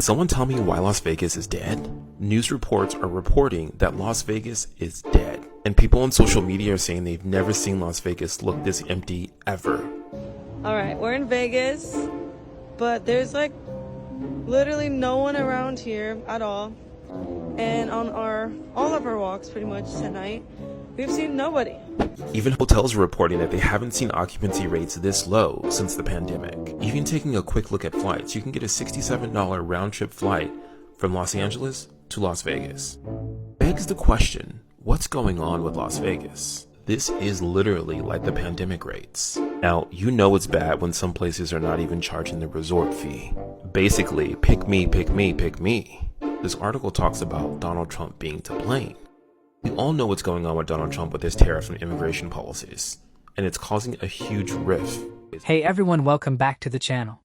Someone tell me why Las Vegas is dead? News reports are reporting that Las Vegas is dead, and people on social media are saying they've never seen Las Vegas look this empty ever. Alright, we're in Vegas, but there's like literally no one around here at all. And on all of our walks pretty much tonight, we've seen nobody. Even hotels are reporting that they haven't seen occupancy rates this low since the pandemic. Even taking a quick look at flights, you can get a $67 round-trip flight from Los Angeles to Las Vegas. Begs the question, what's going on with Las Vegas? This is literally like the pandemic rates. Now, you know it's bad when some places are not even charging the resort fee. Basically, pick me, pick me, pick me. This article talks about Donald Trump being to blame. We all know what's going on with Donald Trump with his tariff and immigration policies, and it's causing a huge rift. Hey everyone, welcome back to the channel.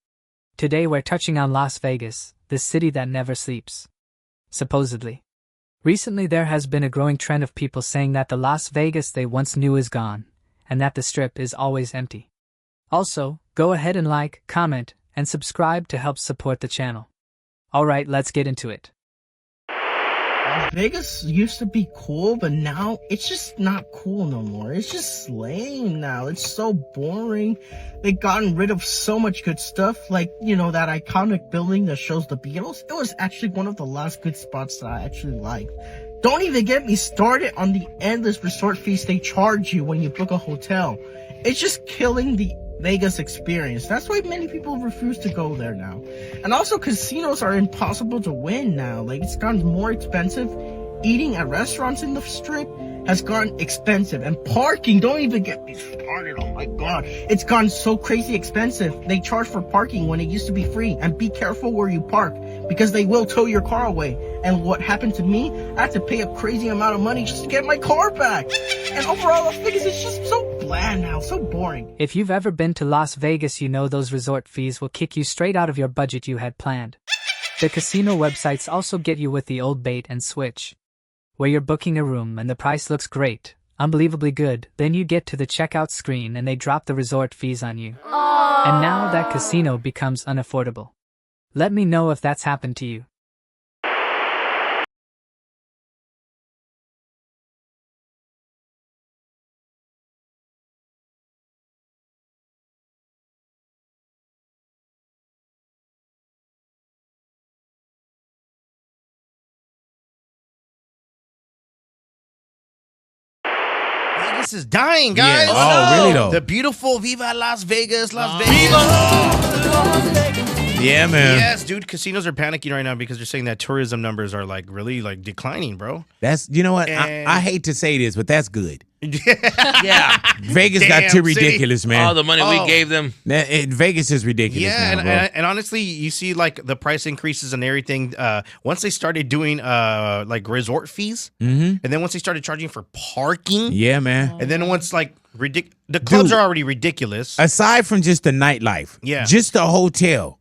Today we're touching on Las Vegas, the city that never sleeps. Supposedly. Recently there has been a growing trend of people saying that the Las Vegas they once knew is gone, and that the Strip is always empty. Also, go ahead and like, comment, and subscribe to help support the channel. Alright, let's get into it. Las Vegas used to be cool, but now it's just not cool no more. It's just lame now. It's so boring. They've gotten rid of so much good stuff, like, you know, that iconic building that shows the Beatles. It was actually one of the last good spots that I actually liked. Don't even get me started on the endless resort fees they charge you when you book a hotel. It's just killing the Vegas experience. That's why many people refuse to go there now. And also, casinos are impossible to win now. Like, it's gotten more expensive. Eating at restaurants in the Strip has gotten expensive. And parking, don't even get me started. Oh my god. It's gotten so crazy expensive. They charge for parking when it used to be free. And be careful where you park, because they will tow your car away. And what happened to me? I had to pay a crazy amount of money just to get my car back. And overall, Las Vegas is just so bland now, so boring. If you've ever been to Las Vegas, you know those resort fees will kick you straight out of your budget you had planned. The casino websites also get you with the old bait and switch, where you're booking a room and the price looks great, unbelievably good, then you get to the checkout screen and they drop the resort fees on you. And now that casino becomes unaffordable. Let me know if that's happened to you. Vegas is dying, guys. Yeah. Oh, really though? The beautiful Viva Las Vegas, Las Vegas. Yeah, man. Yes, dude. Casinos are panicking right now because they're saying that tourism numbers are like really like declining, bro. That's, you know what? And- I hate to say this, but that's good. Yeah. Vegas Damn got too city. ridiculous, man. All the money we gave them. Vegas is ridiculous Yeah, now, bro. and honestly, you see like the price increases and everything. Once they started doing like resort fees, and then once they started charging for parking, Yeah, man. and then once like the clubs are already ridiculous. Aside from just the nightlife, Yeah. just the hotel,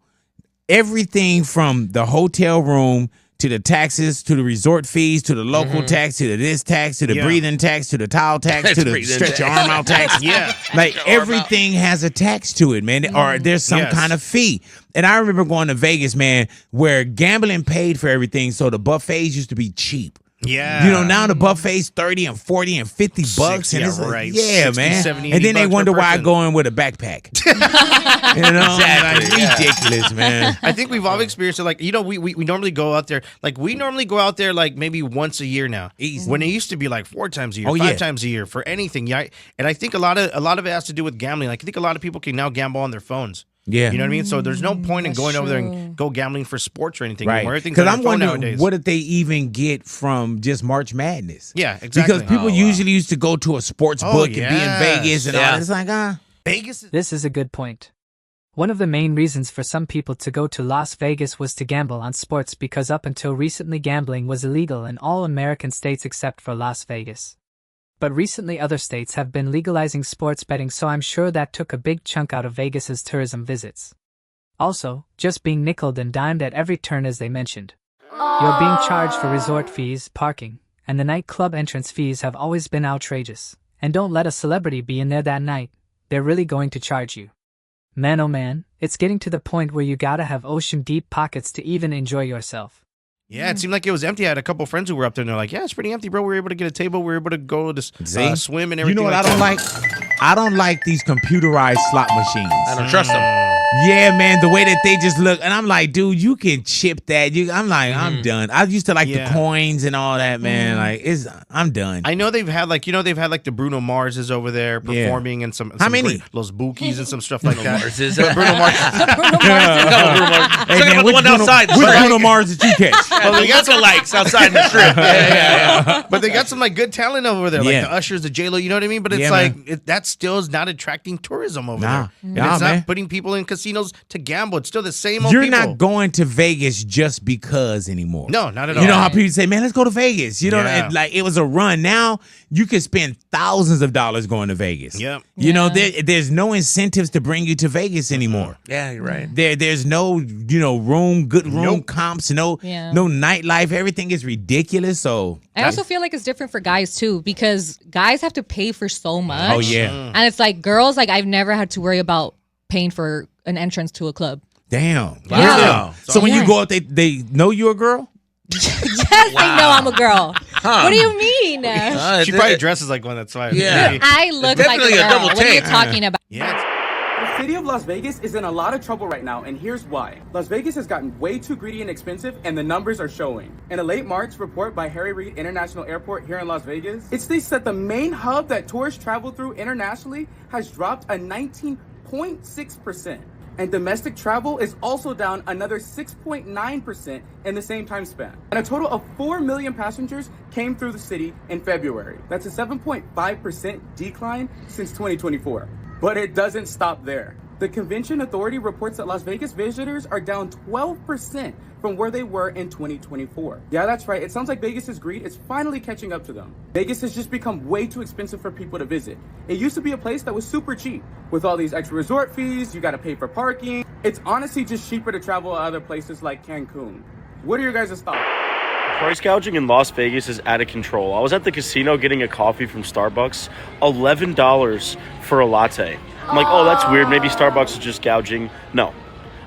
everything from the hotel room to the taxes, to the resort fees, to the local tax, to the this tax, to the Yeah. breathing tax, to the towel tax, to the Breathing stretch your arm out tax. Yeah. Like everything has a tax to it, man, or there's some Yes. kind of fee. And I remember going to Vegas, man, where gambling paid for everything, so the buffets used to be cheap. Yeah. You know, now the buffet's 30 and 40 and 50 bucks. 60, and it's yeah, like, right. yeah, 60, man. 70, and then they 80 wonder bucks per why I person. go in with a backpack. You know, Exactly, like, yeah. ridiculous, man. I think we've all experienced it. Like, you know, we normally go out there. Like, we normally go out there like maybe once a year now. Easy. When it used to be like 4 times a year, Oh, 5 yeah. times a year for anything. Yeah, and I think a lot of it has to do with gambling. Like, I think a lot of people can now gamble on their phones. Yeah. You know what I mean? So there's no point in That's going over there true. and go gambling for sports or anything Right. anymore. Everything's Because on I'm your phone wondering, nowadays. what did they even get from just March Madness? Yeah, exactly. Because people usually used to go to a sports Oh, book and be in yes. Vegas and all Yeah. that. It's like, Vegas is This is a good point. One of the main reasons for some people to go to Las Vegas was to gamble on sports, because up until recently gambling was illegal in all American states except for Las Vegas. But recently other states have been legalizing sports betting, so I'm sure that took a big chunk out of Vegas's tourism visits. Also, just being nickeled and dimed at every turn, as they mentioned. You're being charged for resort fees, parking, and the nightclub entrance fees have always been outrageous. And don't let a celebrity be in there that night. They're really going to charge you. Man oh man, it's getting to the point where you gotta have ocean-deep pockets to even enjoy yourself. Yeah, it seemed like it was empty. I had a couple friends who were up there, and they're like, yeah, it's pretty empty, bro. We were able to get a table. We were able to go to swim and everything. You know what I don't like? I don't like these computerized slot machines. I don't trust them. Yeah, man, the way that they just look, and I'm like, dude, you can chip that. I'm like, I'm done. I used to like the coins and all that, man. Like, I'm done. I know they've had like the Bruno Marses over there performing and some How many? Los Bookies and some stuff like that. Marses. Bruno Mars. Hey, man, the one outside. Which Bruno Mars did you catch? Well, they got some likes outside the strip. Yeah. But they got some like good talent over there, like Yeah. the Ushers, the J-Lo, you know what I mean? But it's Yeah, like that still is not attracting tourism over there. And Nah, it's man. not putting people in casinos to gamble. It's still the same old You're people. not going to Vegas just because anymore. No, not at all. You know how people say, man, let's go to Vegas. You know, Yeah. like it was a run. Now you can spend thousands of dollars going to Vegas. Yep. You know, there's no incentives to bring you to Vegas anymore. Yeah, you're right. There's no, good room comps, no nightlife. Everything is ridiculous. So I also feel like it's different for guys too, because guys have to pay for so much. Oh yeah. And it's like girls, like I've never had to worry about paying for an entrance to a club. Damn. Yeah. So when you go out, they know you're a girl? Yes, I know I'm a girl. What do you mean? She probably dresses like one. That's why. Yeah. I look like a Definitely a girl. double What are you take. talking about? Yeah. The city of Las Vegas is in a lot of trouble right now, and here's why. Las Vegas has gotten way too greedy and expensive, and the numbers are showing. In a late March report by Harry Reid International Airport here in Las Vegas, it states that the main hub that tourists travel through internationally has dropped a 19.6%. And domestic travel is also down another 6.9% in the same time span. And a total of 4 million passengers came through the city in February. That's a 7.5% decline since 2024. But it doesn't stop there. The Convention Authority reports that Las Vegas visitors are down 12% from where they were in 2024. Yeah, that's right. It sounds like Vegas's greed is finally catching up to them. Vegas has just become way too expensive for people to visit. It used to be a place that was super cheap. With all these extra resort fees, you gotta pay for parking. It's honestly just cheaper to travel to other places like Cancun. What are your guys' thoughts? Price gouging in Las Vegas is out of control. I was at the casino getting a coffee from Starbucks, $11 for a latte. I'm like, oh, that's weird. Maybe Starbucks is just gouging. No.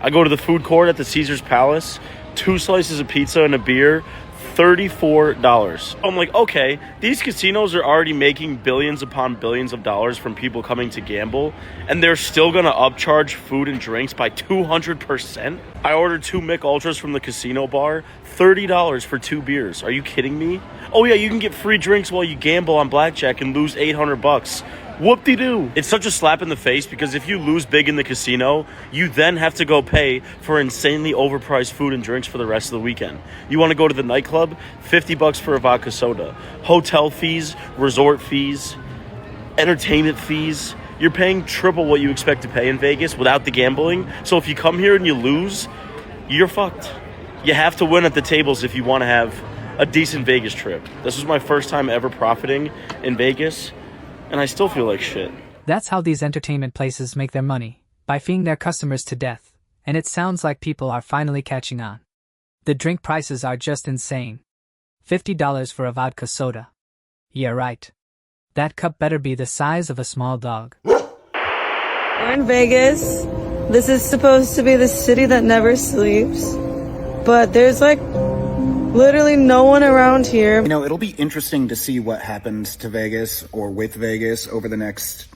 I go to the food court at the Caesars Palace, 2 slices of pizza and a beer, $34. I'm like, okay, these casinos are already making billions upon billions of dollars from people coming to gamble, and they're still gonna upcharge food and drinks by 200%? I ordered 2 Mick Ultras from the casino bar, $30 for 2 beers. Are you kidding me? Oh yeah, you can get free drinks while you gamble on blackjack and lose $800. Whoop-de-doo. It's such a slap in the face because if you lose big in the casino, you then have to go pay for insanely overpriced food and drinks for the rest of the weekend. You want to go to the nightclub? $50 for a vodka soda. Hotel fees, resort fees, entertainment fees. You're paying triple what you expect to pay in Vegas without the gambling. So if you come here and you lose, you're fucked. You have to win at the tables if you want to have a decent Vegas trip. This was my first time ever profiting in Vegas, and I still feel like shit. That's how these entertainment places make their money, by feeding their customers to death, and it sounds like people are finally catching on. The drink prices are just insane. $50 for a vodka soda. Yeah, right. That cup better be the size of a small dog. We're in Vegas. This is supposed to be the city that never sleeps. But there's like literally no one around here. You know, it'll be interesting to see what happens to Vegas or with Vegas over the next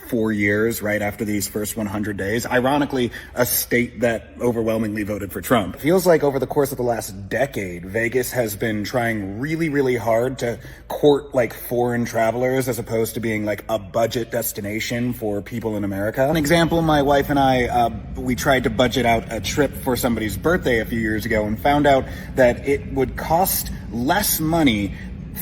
4 years, right after these first 100 days. Ironically, a state that overwhelmingly voted for Trump. It feels like over the course of the last decade, Vegas has been trying really, really hard to court like foreign travelers as opposed to being like a budget destination for people in America. An example, my wife and I, we tried to budget out a trip for somebody's birthday a few years ago and found out that it would cost less money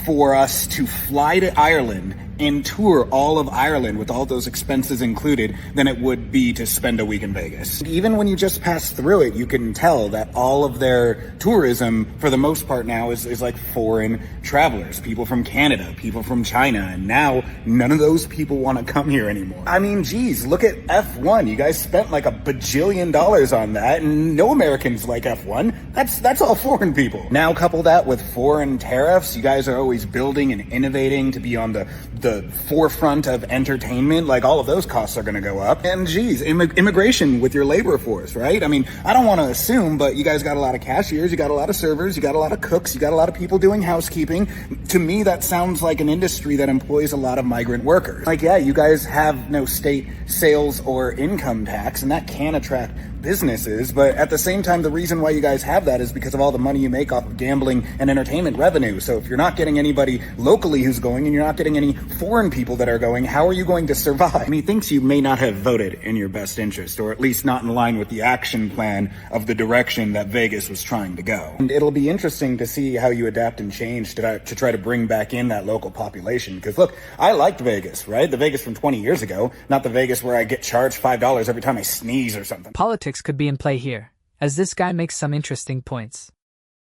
for us to fly to Ireland and tour all of Ireland with all those expenses included than it would be to spend a week in Vegas. Even when you just pass through it, you can tell that all of their tourism, for the most part now, is like foreign travelers, people from Canada, people from China, and now none of those people want to come here anymore. I mean, geez, look at F1. You guys spent like $1 bajillion on that, and no Americans like F1. That's all foreign people. Now couple that with foreign tariffs. You guys are always building and innovating to be on the the forefront of entertainment, like all of those costs are going to go up. And geez, immigration with your labor force, right? I mean, I don't want to assume, but you guys got a lot of cashiers, you got a lot of servers, you got a lot of cooks, you got a lot of people doing housekeeping. To me, that sounds like an industry that employs a lot of migrant workers. Like, yeah, you guys have no state sales or income tax, and that can attract businesses, but at the same time, the reason why you guys have that is because of all the money you make off of gambling and entertainment revenue. So if you're not getting anybody locally who's going and you're not getting any foreign people that are going, how are you going to survive? Methinks you may not have voted in your best interest, or at least not in line with the action plan of the direction that Vegas was trying to go. And it'll be interesting to see how you adapt and change to try to bring back in that local population. Because look, I liked Vegas, right? The Vegas from 20 years ago, not the Vegas where I get charged $5 every time I sneeze or something. Politics could be in play here, as this guy makes some interesting points.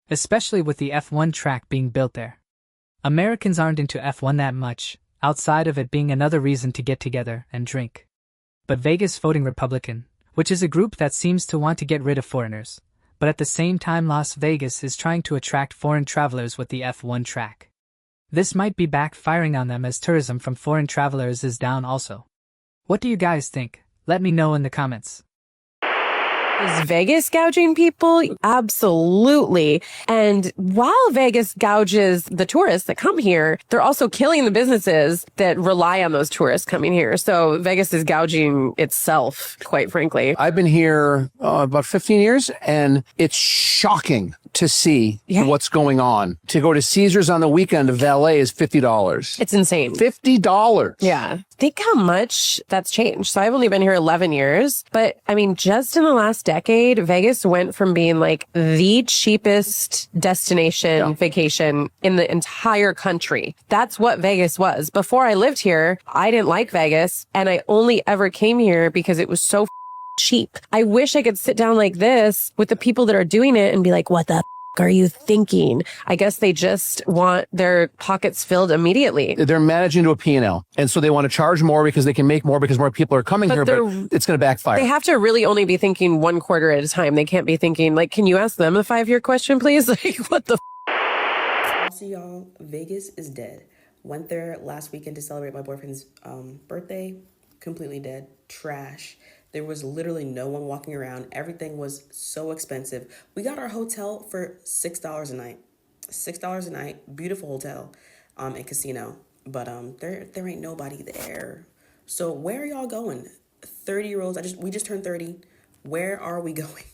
Especially with the F1 track being built there. Americans aren't into F1 that much, outside of it being another reason to get together and drink. But Vegas voting Republican, which is a group that seems to want to get rid of foreigners, but at the same time Las Vegas is trying to attract foreign travelers with the F1 track. This might be backfiring on them as tourism from foreign travelers is down also. What do you guys think? Let me know in the comments. Is Vegas gouging people? Absolutely. And while Vegas gouges the tourists that come here, they're also killing the businesses that rely on those tourists coming here. So Vegas is gouging itself, quite frankly. I've been here about 15 years, and it's shocking to see what's going on. To go to Caesars on the weekend of valet is $50. It's insane. $50. Yeah. Think how much that's changed. So I've only been here 11 years, but I mean, just in the last decade, Vegas went from being like the cheapest destination vacation in the entire country. That's what Vegas was. Before I lived here, I didn't like Vegas, and I only ever came here because it was so cheap. I wish I could sit down like this with the people that are doing it and be like, what the are you thinking? I guess they just want their pockets filled immediately. They're managing to a P&L. And so they want to charge more because they can make more because more people are coming here, but it's going to backfire. They have to really only be thinking one quarter at a time. They can't be thinking, like, can you ask them a 5-year question, please? Like, what the I'll see y'all. Vegas is dead. Went there last weekend to celebrate my boyfriend's birthday. Completely dead. Trash. There was literally no one walking around. Everything was so expensive. We got our hotel for $6 a night. $6 a night. Beautiful hotel and casino. But there ain't nobody there. So where are y'all going? 30-year-olds. We just turned 30. Where are we going?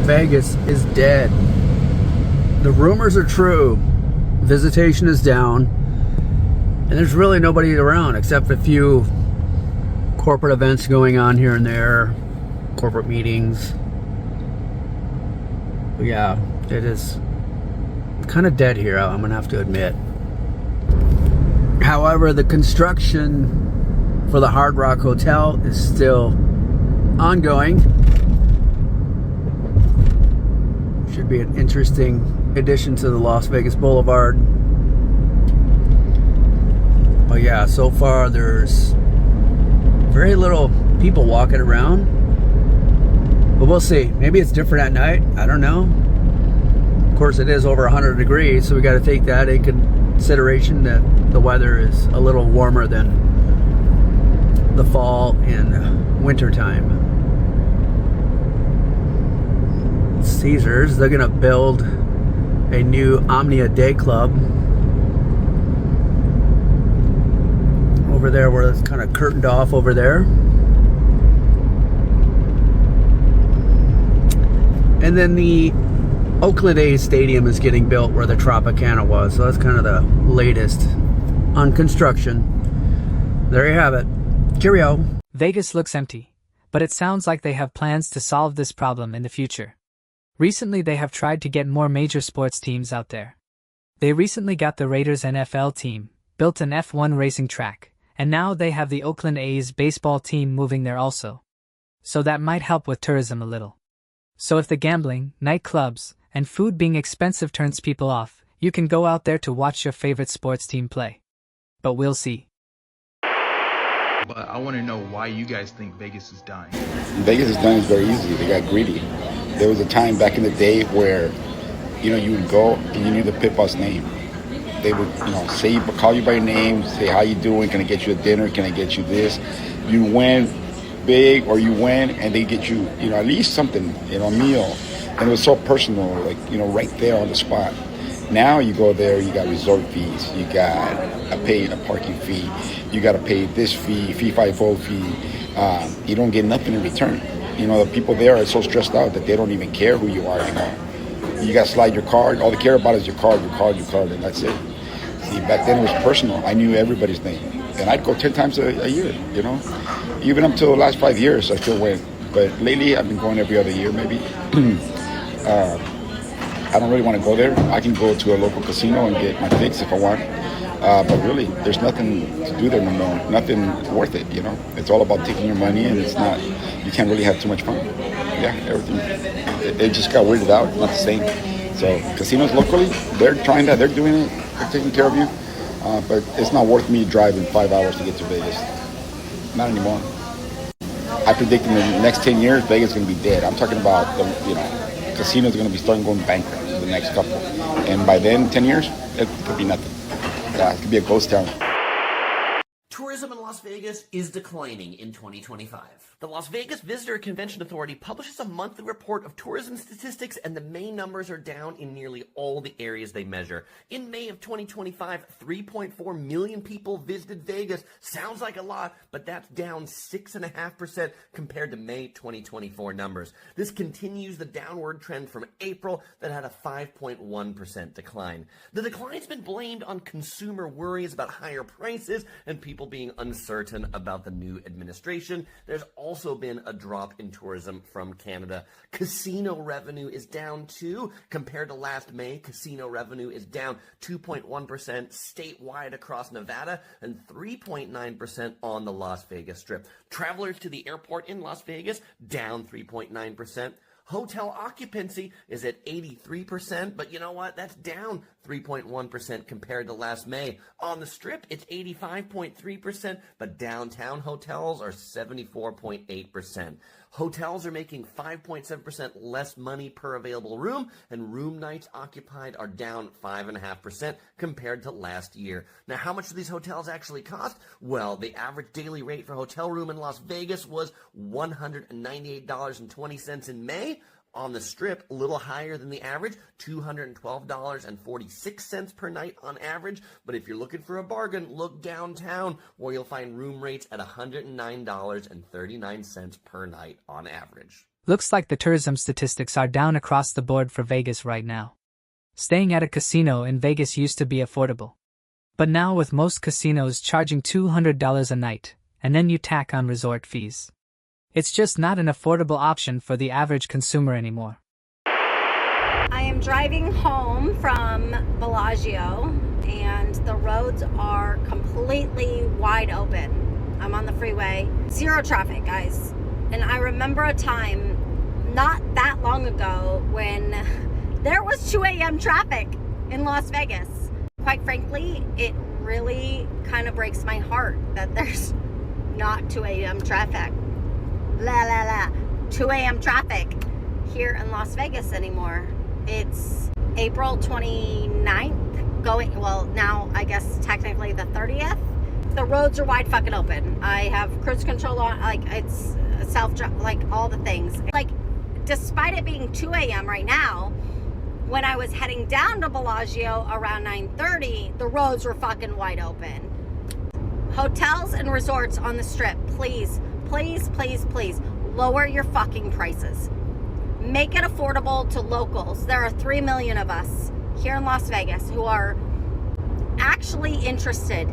Vegas is dead. The rumors are true. Visitation is down. And there's really nobody around except a few corporate events going on here and there, corporate meetings. But yeah, it is kind of dead here, I'm gonna have to admit. However, the construction for the Hard Rock Hotel is still ongoing. Should be an interesting addition to the Las Vegas Boulevard. But yeah, so far there's very little people walking around, but we'll see. Maybe it's different at night. I don't know. Of course, it is over 100 degrees, so we got to take that in consideration that the weather is a little warmer than the fall and winter time. Caesars, they're gonna build a new Omnia Day Club over there where it's kind of curtained off over there. And then the Oakland A's stadium is getting built where the Tropicana was. So that's kind of the latest on construction. There you have it. Cheerio. Vegas looks empty, but it sounds like they have plans to solve this problem in the future. Recently they have tried to get more major sports teams out there. They recently got the Raiders NFL team, built an F1 racing track, and now they have the Oakland A's baseball team moving there also. So that might help with tourism a little. So if the gambling, nightclubs, and food being expensive turns people off, you can go out there to watch your favorite sports team play. But we'll see. But I want to know why you guys think Vegas is dying. Vegas is dying very easy. They got greedy. There was a time back in the day where, you would go and you knew the pit boss name. they would, call you by your name, say how you doing, can I get you a dinner, can I get you this? You win big or you win, and they get you, at least something, a meal. And it was so personal, like, right there on the spot. Now you go there, you got resort fees, you got a parking fee, you got to pay this fee, fee-fi-fo fee. You don't get nothing in return. The people there are so stressed out that they don't even care who you are anymore. You got to slide your card. All they care about is your card, and that's it. See, back then it was personal. I knew everybody's name. And I'd go 10 times a year, Even up until the last 5 years, I still went. But lately, I've been going every other year, maybe. I don't really want to go there. I can go to a local casino and get my fix if I want. But really, there's nothing to do there no more. Nothing worth it, It's all about taking your money, and it's not, you can't really have too much fun. Yeah, everything. It just got weirded out, not the same. So casinos locally, they're trying that, they're doing it, they're taking care of you. But it's not worth me driving 5 hours to get to Vegas. Not anymore. I predict in the next 10 years, Vegas is going to be dead. I'm talking about, casinos are going to be starting going bankrupt in the next couple. And by then, 10 years, it could be nothing. Yeah, it could be a ghost town. Tourism in Las Vegas is declining in 2025. The Las Vegas Visitor Convention Authority publishes a monthly report of tourism statistics, and the May numbers are down in nearly all the areas they measure. In May of 2025, 3.4 million people visited Vegas. Sounds like a lot, but that's down 6.5% compared to May 2024 numbers. This continues the downward trend from April that had a 5.1% decline. The decline's been blamed on consumer worries about higher prices and people being uncertain about the new administration. There's also been a drop in tourism from Canada. Casino revenue is down too. Compared to last May, casino revenue is down 2.1% statewide across Nevada and 3.9% on the Las Vegas Strip. Travelers to the airport in Las Vegas down 3.9%. Hotel occupancy is at 83%, but you know what? That's down 3.1% compared to last May. On the Strip, it's 85.3%, but downtown hotels are 74.8%. Hotels are making 5.7% less money per available room, and room nights occupied are down 5.5% compared to last year. Now, how much do these hotels actually cost? Well, the average daily rate for a hotel room in Las Vegas was $198.20 in May. On the Strip, a little higher than the average, $212.46 per night on average. But if you're looking for a bargain, look downtown, where you'll find room rates at $109.39 per night on average. Looks like the tourism statistics are down across the board for Vegas right now. Staying at a casino in Vegas used to be affordable. But now with most casinos charging $200 a night, and then you tack on resort fees, it's just not an affordable option for the average consumer anymore. I am driving home from Bellagio, and the roads are completely wide open. I'm on the freeway. Zero traffic, guys. And I remember a time not that long ago when there was 2 a.m. traffic in Las Vegas. Quite frankly, it really kind of breaks my heart that there's not 2 a.m. traffic. 2 a.m. traffic here in Las Vegas anymore. It's April 29th, now I guess technically the 30th. The roads are wide fucking open. I have cruise control on, it's self-drive, all the things. Despite it being 2 a.m. right now, when I was heading down to Bellagio around 9:30, the roads were fucking wide open. Hotels and resorts on the Strip, please, lower your fucking prices. Make it affordable to locals. There are 3 million of us here in Las Vegas who are actually interested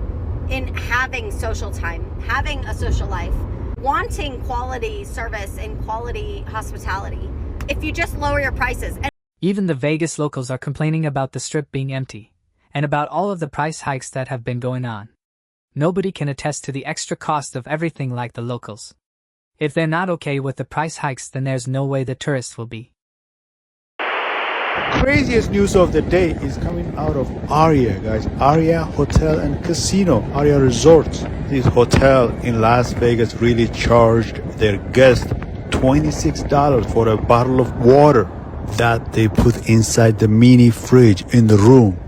in having social time, having a social life, wanting quality service and quality hospitality. If you just lower your prices. Even the Vegas locals are complaining about the Strip being empty, and about all of the price hikes that have been going on. Nobody can attest to the extra cost of everything like the locals. If they're not okay with the price hikes, then there's no way the tourists will be. Craziest news of the day is coming out of Aria, guys. Aria Hotel and Casino, Aria Resorts. This hotel in Las Vegas really charged their guests $26 for a bottle of water that they put inside the mini fridge in the room.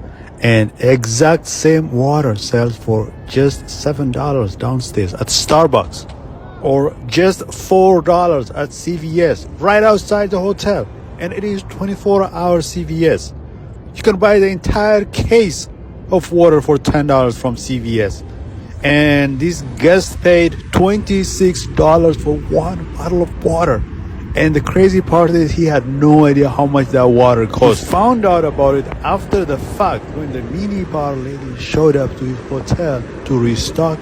And exact same water sells for just $7 downstairs at Starbucks, or just $4 at CVS right outside the hotel. And it is 24-hour CVS. You can buy the entire case of water for $10 from CVS. And this guest paid $26 for one bottle of water. And the crazy part is he had no idea how much that water cost. He found out about it after the fact when the minibar lady showed up to his hotel to restock.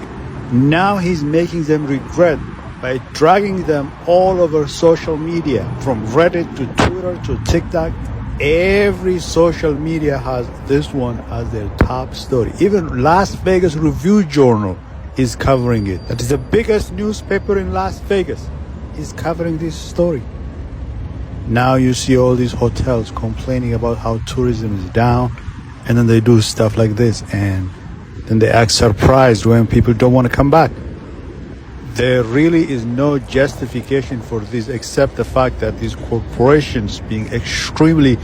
Now he's making them regret by dragging them all over social media, from Reddit to Twitter to TikTok. Every social media has this one as their top story. Even Las Vegas Review Journal is covering it. That is the biggest newspaper in Las Vegas. Is covering this story. Now you see all these hotels complaining about how tourism is down, and then they do stuff like this, and then they act surprised when people don't want to come back. There really is no justification for this except the fact that these corporations being extremely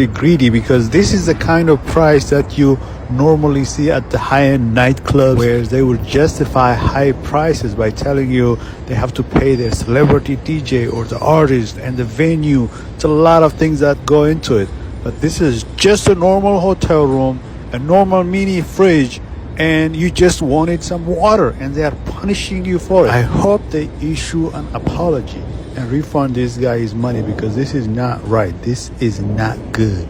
greedy, because this is the kind of price that you normally see at the high-end nightclubs, where they will justify high prices by telling you they have to pay their celebrity DJ or the artist and the venue. It's a lot of things that go into it. But this is just a normal hotel room, a normal mini fridge, and you just wanted some water, and they are punishing you for it. I hope they issue an apology and refund this guy his money, because this is not right. This is not good.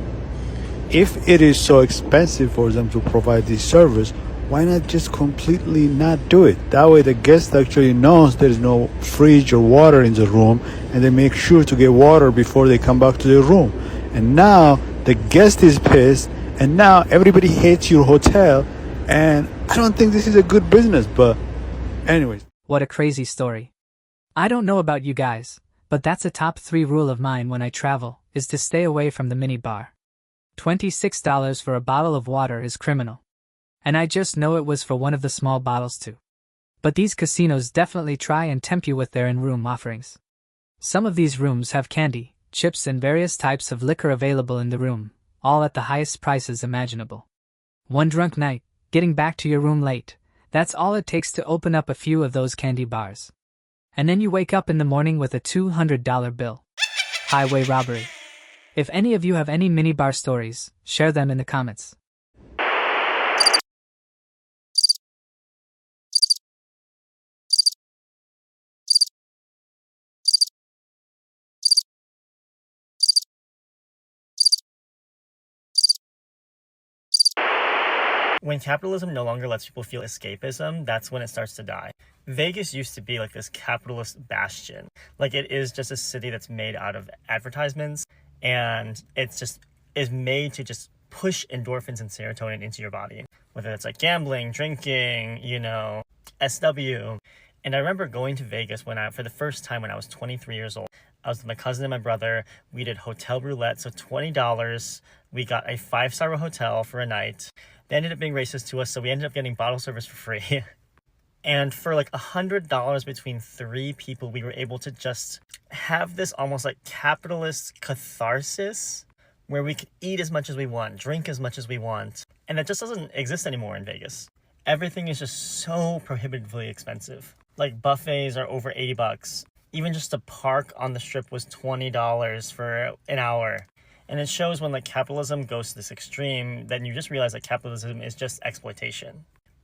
If it is so expensive for them to provide this service, why not just completely not do it? That way the guest actually knows there is no fridge or water in the room, and they make sure to get water before they come back to their room. And now the guest is pissed, and now everybody hates your hotel, and I don't think this is a good business. But anyways. What a crazy story. I don't know about you guys, but that's a top 3 rule of mine when I travel, is to stay away from the minibar. $26 for a bottle of water is criminal. And I just know it was for one of the small bottles too. But these casinos definitely try and tempt you with their in-room offerings. Some of these rooms have candy, chips and various types of liquor available in the room, all at the highest prices imaginable. One drunk night, getting back to your room late, that's all it takes to open up a few of those candy bars. And then you wake up in the morning with a $200 bill. Highway robbery. If any of you have any minibar stories, share them in the comments. When capitalism no longer lets people feel escapism, that's when it starts to die. Vegas used to be like this capitalist bastion. Like, it is just a city that's made out of advertisements, and it's just is made to just push endorphins and serotonin into your body. Whether it's like gambling, drinking, SW. And I remember going to Vegas for the first time when I was 23 years old. I was with my cousin and my brother. We did hotel roulette, so $20. We got a 5-star hotel for a night. They ended up being racist to us, so we ended up getting bottle service for free. And for like $100 between 3 people, we were able to just have this almost like capitalist catharsis where we could eat as much as we want, drink as much as we want. And that just doesn't exist anymore in Vegas. Everything is just so prohibitively expensive. Like, buffets are over $80. Even just to park on the strip was $20 for an hour. And it shows when like capitalism goes to this extreme, then you just realize that capitalism is just exploitation.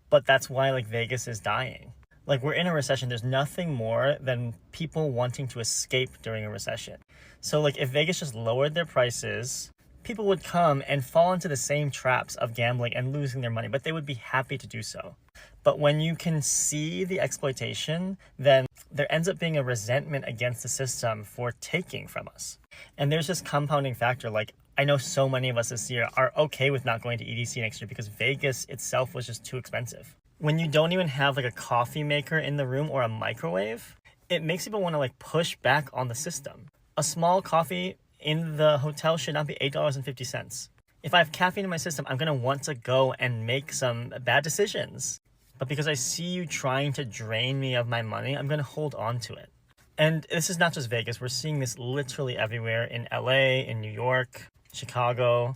But that's why like Vegas is dying. Like, we're in a recession. There's nothing more than people wanting to escape during a recession. So like, if Vegas just lowered their prices, people would come and fall into the same traps of gambling and losing their money, but they would be happy to do so. But when you can see the exploitation, then there ends up being a resentment against the system for taking from us. And there's this compounding factor. Like, I know so many of us this year are okay with not going to EDC next year because Vegas itself was just too expensive. When you don't even have like a coffee maker in the room or a microwave, it makes people want to like push back on the system. A small coffee in the hotel should not be $8.50. If I have caffeine in my system, I'm going to want to go and make some bad decisions. But because I see you trying to drain me of my money, I'm going to hold on to it. And this is not just Vegas. We're seeing this literally everywhere in LA, in New York, Chicago.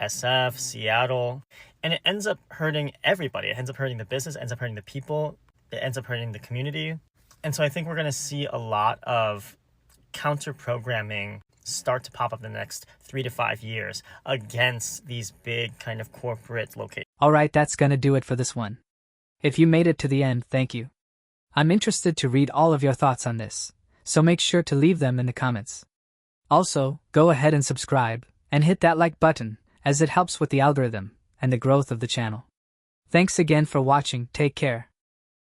SF, Seattle, and it ends up hurting everybody. It ends up hurting the business, it ends up hurting the people, it ends up hurting the community. And so I think we're going to see a lot of counter-programming start to pop up in the next 3 to 5 years against these big kind of corporate locations. Alright, that's gonna do it for this one. If you made it to the end, thank you. I'm interested to read all of your thoughts on this, so make sure to leave them in the comments. Also, go ahead and subscribe, and hit that like button, as it helps with the algorithm and the growth of the channel. Thanks again for watching, take care.